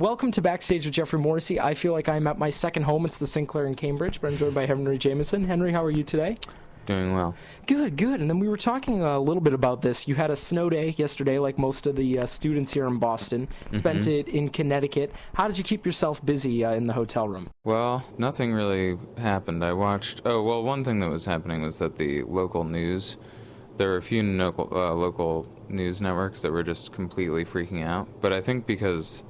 welcome to Backstage with Geoffrey Morrissey. I feel like I'm at my second home. It's the Sinclair in Cambridge, but I'm joined by Henry Jamison. Henry, how are you today? Doing well. Good. And then we were talking a little bit about this. You had a snow day yesterday, like most of the students here in Boston. Spent it in Connecticut. How did you keep yourself busy in the hotel room? Well, nothing really happened. I watched... one thing that was happening was that the local news... There were a few local news networks that were just completely freaking out. But I think because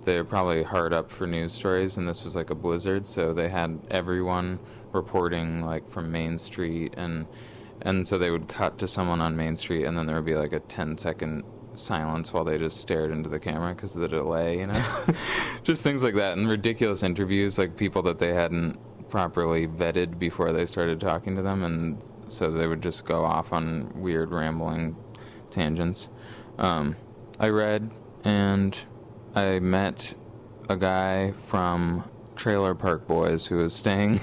they're probably hard up for news stories, and this was like a blizzard, so they had everyone reporting like from Main Street, and so they would cut to someone on Main Street, and then there would be like a 10-second silence while they just stared into the camera because of the delay, you know? Just things like that, and ridiculous interviews, like people that they hadn't properly vetted before they started talking to them, and so they would just go off on weird rambling tangents. I read, and I met a guy from Trailer Park Boys who was staying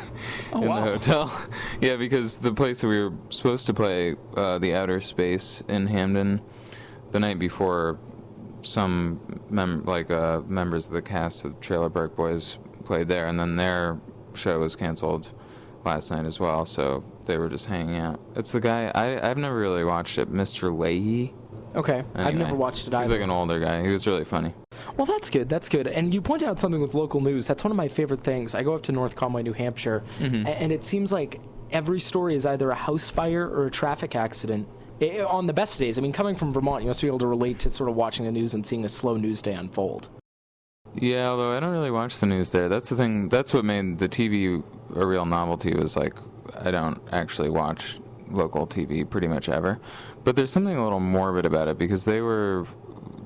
in the hotel. Yeah, because the place that we were supposed to play, the Outer Space in Hamden, the night before, some members of the cast of Trailer Park Boys played there, and then their show was canceled last night as well, so they were just hanging out. It's the guy, I've never really watched it, Mr. Leahy. Okay, anyway, I've never watched it either. He's like an older guy. He was really funny. Well, that's good. And you pointed out something with local news. That's one of my favorite things. I go up to North Conway, New Hampshire, and it seems like every story is either a house fire or a traffic accident. On the best days. I mean, coming from Vermont, you must be able to relate to sort of watching the news and seeing a slow news day unfold. Yeah, although I don't really watch the news there. That's the thing. That's what made the TV a real novelty, was like, I don't actually watch local TV pretty much ever. But there's something a little morbid about it, because they were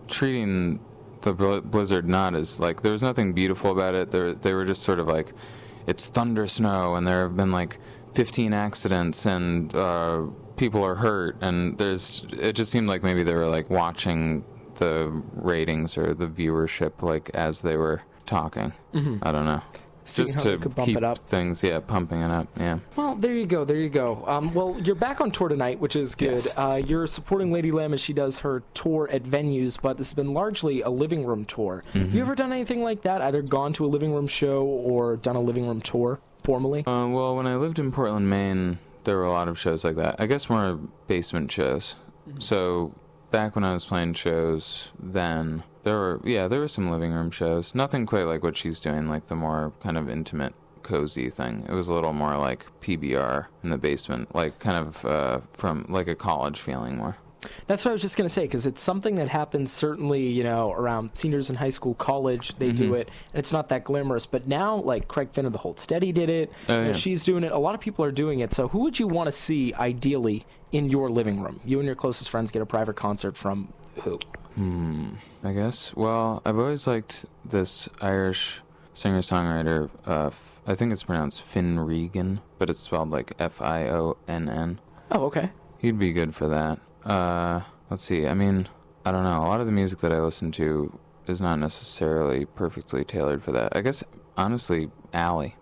treating the blizzard not as, like, there was nothing beautiful about it. They were just sort of like, it's thunder snow, and there have been like 15 accidents, and people are hurt, and it just seemed like maybe they were like watching the ratings or the viewership like as they were talking. I don't know. Just to keep things, pumping it up, yeah. Well, there you go. Well, you're back on tour tonight, which is good. Yes. You're supporting Lady Lamb as she does her tour at venues, but this has been largely a living room tour. Have you ever done anything like that? Either gone to a living room show or done a living room tour formally? Well, when I lived in Portland, Maine, there were a lot of shows like that. I guess more basement shows. So back when I was playing shows then, there were some living room shows. Nothing quite like what she's doing, like the more kind of intimate, cozy thing. It was a little more like PBR in the basement, like kind of from like a college feeling more. That's what I was just going to say, because it's something that happens certainly, around seniors in high school, college, they do it, and it's not that glamorous. But now, like, Craig Finn of the Hold Steady did it, she's doing it, a lot of people are doing it. So who would you want to see, ideally, in your living room? You and your closest friends get a private concert from who? I guess. Well, I've always liked this Irish singer-songwriter, I think it's pronounced Finn Regan, but it's spelled like Fionn. Oh, okay. He'd be good for that. Let's see. I mean, I don't know. A lot of the music that I listen to is not necessarily perfectly tailored for that. I guess, honestly, Allie.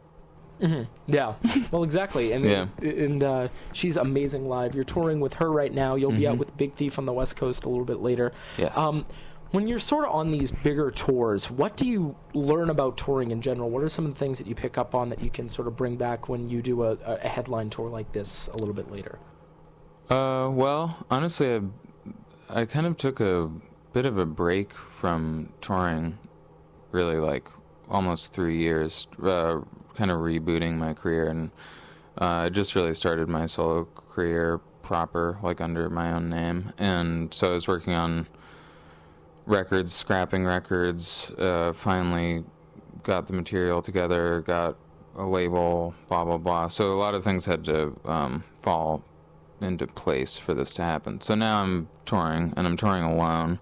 Yeah. Well, exactly. And she's amazing live. You're touring with her right now. You'll be out with Big Thief on the West Coast a little bit later. Yes. When you're sort of on these bigger tours, what do you learn about touring in general? What are some of the things that you pick up on that you can sort of bring back when you do a headline tour like this a little bit later? Well, honestly, I kind of took a bit of a break from touring, really, like, almost 3 years, kind of rebooting my career, and I just really started my solo career proper, like, under my own name, and so I was working on records, scrapping records, finally got the material together, got a label, blah, blah, blah, so a lot of things had to fall into place for this to happen. So now I'm touring, and I'm touring alone,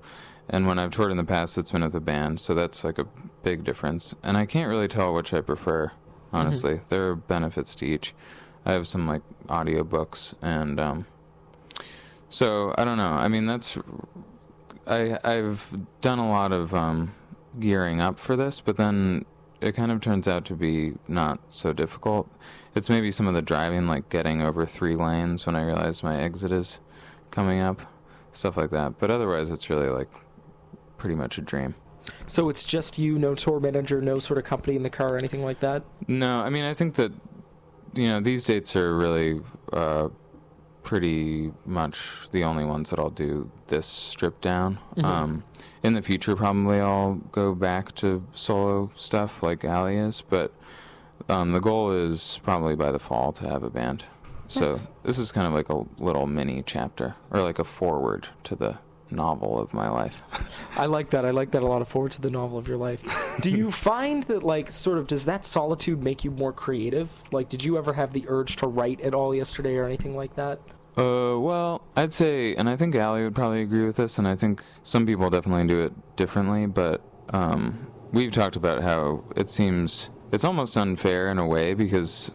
and when I've toured in the past, it's been with a band, so that's like a big difference. And I can't really tell which I prefer, honestly. There are benefits to each. I have some like audiobooks, and so I don't know. I mean, I've done a lot of gearing up for this, but then it kind of turns out to be not so difficult. It's maybe some of the driving, like getting over 3 lanes when I realize my exit is coming up, stuff like that. But otherwise, it's really like pretty much a dream. So it's just you, no tour manager, no sort of company in the car or anything like that? No, I mean, I think that, these dates are really pretty much the only ones that I'll do this stripped down. Mm-hmm. In the future, probably I'll go back to solo stuff like Ali is, but the goal is probably by the fall to have a band. So this is kind of like a little mini chapter, or like a forward to the novel of my life. I like that. I like that a lot, a forward to the novel of your life. Do you find that, like, sort of, does that solitude make you more creative? Like, did you ever have the urge to write at all yesterday or anything like that? Well, I'd say, and I think Allie would probably agree with this, and I think some people definitely do it differently, but we've talked about how it seems it's almost unfair in a way, because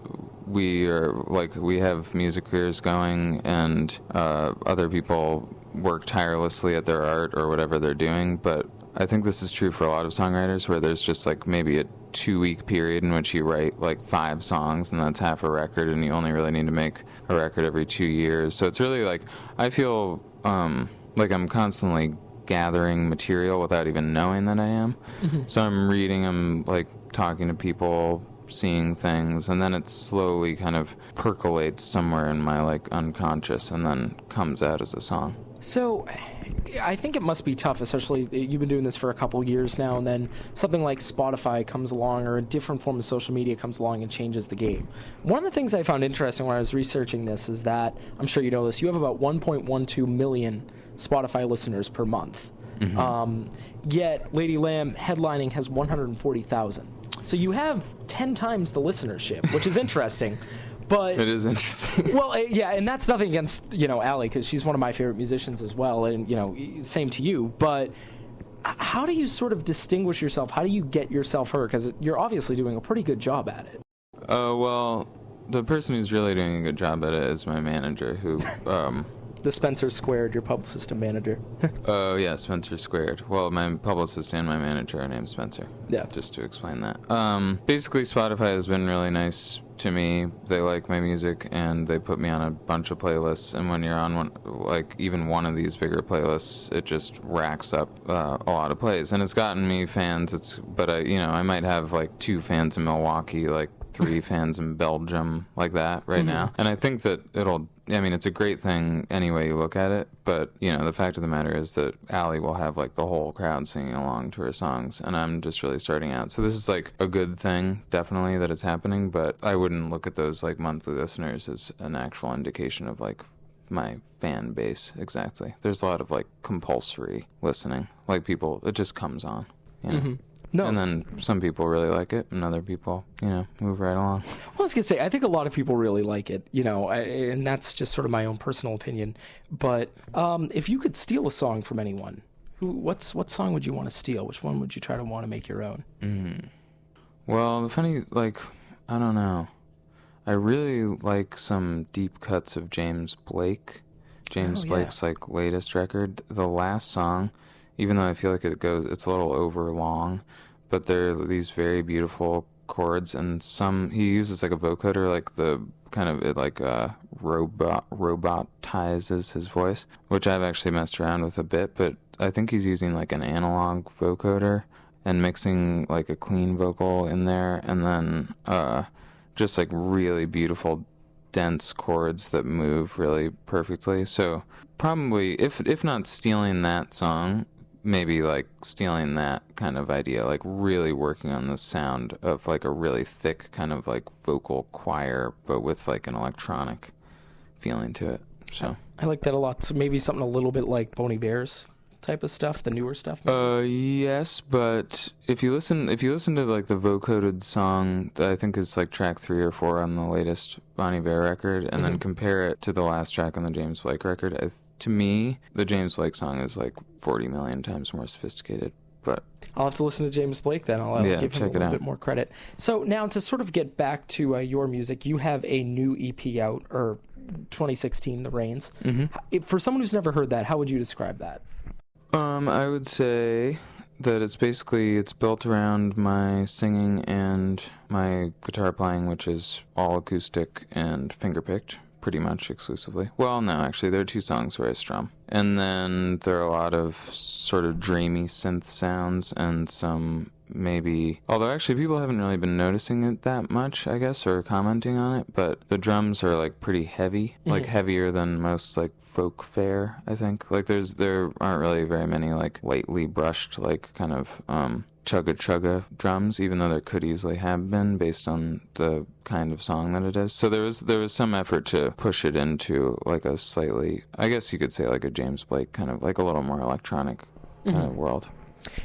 we have music careers going, and other people work tirelessly at their art or whatever they're doing, but I think this is true for a lot of songwriters, where there's just like maybe a 2-week period in which you write like 5 songs, and that's half a record, and you only really need to make a record every 2 years. So it's really like, I feel like I'm constantly gathering material without even knowing that I am. Mm-hmm. So I'm reading, I'm like talking to people, seeing things, and then it slowly kind of percolates somewhere in my like unconscious and then comes out as a song. So I think it must be tough, especially you've been doing this for a couple years now, and then something like Spotify comes along, or a different form of social media comes along and changes the game. One of the things I found interesting when I was researching this is that, I'm sure you know this, you have about 1.12 million Spotify listeners per month. Mm-hmm. Yet Lady Lamb headlining has 140,000. So you have 10 times the listenership, which is interesting. But it is interesting. Well, yeah, and that's nothing against, Allie, because she's one of my favorite musicians as well, and, same to you. But how do you sort of distinguish yourself? How do you get yourself heard? Because you're obviously doing a pretty good job at it. Well, the person who's really doing a good job at it is my manager, who... The Spencer Squared, your publicist and manager. Oh, yeah, Spencer Squared. Well, my publicist and my manager are named Spencer. Yeah. Just to explain that. Basically, Spotify has been really nice to me. They like my music, and they put me on a bunch of playlists. And when you're on one, like even one of these bigger playlists, it just racks up a lot of plays. And it's gotten me fans. But I might have like 2 fans in Milwaukee, like 3 fans in Belgium, like that right now. And I think that it's a great thing any way you look at it, but, the fact of the matter is that Allie will have, like, the whole crowd singing along to her songs, and I'm just really starting out. So this is, like, a good thing, definitely, that it's happening, but I wouldn't look at those, like, monthly listeners as an actual indication of, like, my fan base, exactly. There's a lot of, like, compulsory listening. Like, people, it just comes on, Mm-hmm. No. And then some people really like it, and other people, move right along. Well, I was going to say, I think a lot of people really like it, and that's just sort of my own personal opinion. But if you could steal a song from anyone, what song would you want to steal? Which one would you try to want to make your own? Well, the funny, I don't know. I really like some deep cuts of James Blake. Blake's, latest record. The last song, even though I feel like it's a little over long, but there are these very beautiful chords, and he uses like a vocoder, like the kind of it like robotizes his voice, which I've actually messed around with a bit, but I think he's using like an analog vocoder and mixing like a clean vocal in there, and then just like really beautiful dense chords that move really perfectly. So probably if not stealing that song, maybe like stealing that kind of idea, like really working on the sound of like a really thick kind of like vocal choir, but with like an electronic feeling to it. So I like that a lot. So maybe something a little bit like Bon Iver's type of stuff, the newer stuff. Yes, but if you listen to like the vocoded song that I think is like track 3 or 4 on the latest Bon Iver record, and then compare it to the last track on the James Blake record, to me, the James Blake song is like 40 million times more sophisticated. But I'll have to listen to James Blake then. I'll give him a little bit more credit. So now to sort of get back to your music, you have a new EP out, or 2016, The Rains. Mm-hmm. For someone who's never heard that, how would you describe that? I would say that it's built around my singing and my guitar playing, which is all acoustic and finger-picked. pretty much exclusively. Well, no, actually, there are 2 songs where I strum. And then there are a lot of sort of dreamy synth sounds and some maybe... Although actually people haven't really been noticing it that much, I guess, or commenting on it, but the drums are like pretty heavy, like heavier than most like folk fare, I think. Like there aren't really very many like lightly brushed like kind of chugga drums, even though there could easily have been based on the kind of song that it is. So there was some effort to push it into like a slightly, I guess you could say like a James Blake kind of like a little more electronic kind of world.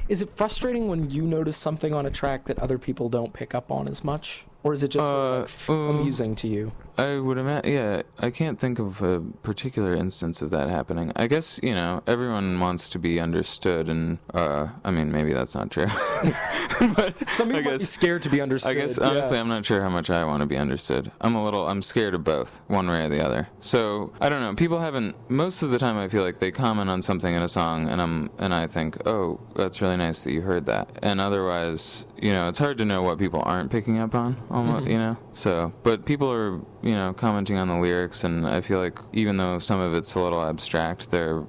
Is it frustrating when you notice something on a track that other people don't pick up on as much? Or is it just amusing to you? I would imagine, yeah, I can't think of a particular instance of that happening. I guess, everyone wants to be understood, and, I mean, maybe that's not true. But some people might be scared to be understood. I guess, honestly, I'm not sure how much I want to be understood. I'm scared of both, one way or the other. So, I don't know, people most of the time I feel like they comment on something in a song, and I think, oh, that's really nice that you heard that. And otherwise, it's hard to know what people aren't picking up on, almost, So, but people are, commenting on the lyrics, and I feel like even though some of it's a little abstract, they're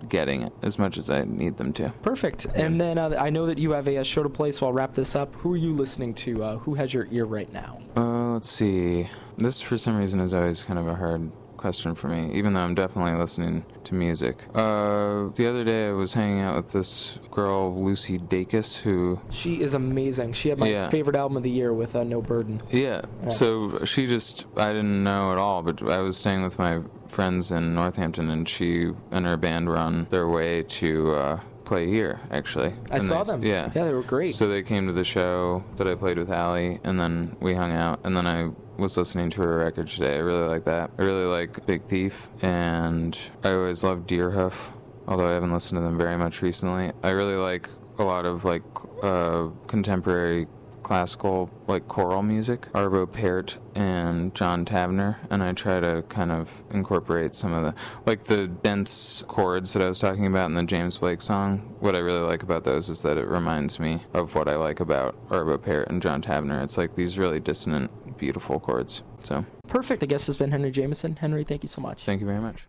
getting it as much as I need them to. Perfect. Yeah. And then I know that you have a show to play, so I'll wrap this up. Who are you listening to? Who has your ear right now? Let's see. This, for some reason, is always kind of a hard question for me, even though I'm definitely listening to music. The other day I was hanging out with this girl, Lucy Dacus, who... She is amazing. She had my favorite album of the year with No Burden. Yeah. So I didn't know at all, but I was staying with my friends in Northampton, and she and her band were on their way to... play here, actually. I saw them. Yeah, they were great. So they came to the show that I played with Allie, and then we hung out, and then I was listening to her record today. I really like that. I really like Big Thief, and I always loved Deerhoof, although I haven't listened to them very much recently. I really like a lot of like contemporary classical like choral music, Arvo Pärt and John Tavner, and I try to kind of incorporate some of the dense chords that I was talking about in the James Blake song. What I really like about those is that it reminds me of what I like about Arvo Pärt and John Tavner. It's like these really dissonant, beautiful chords. So perfect. I guess this has been Henry Jamison. Henry, thank you so much. Thank you very much.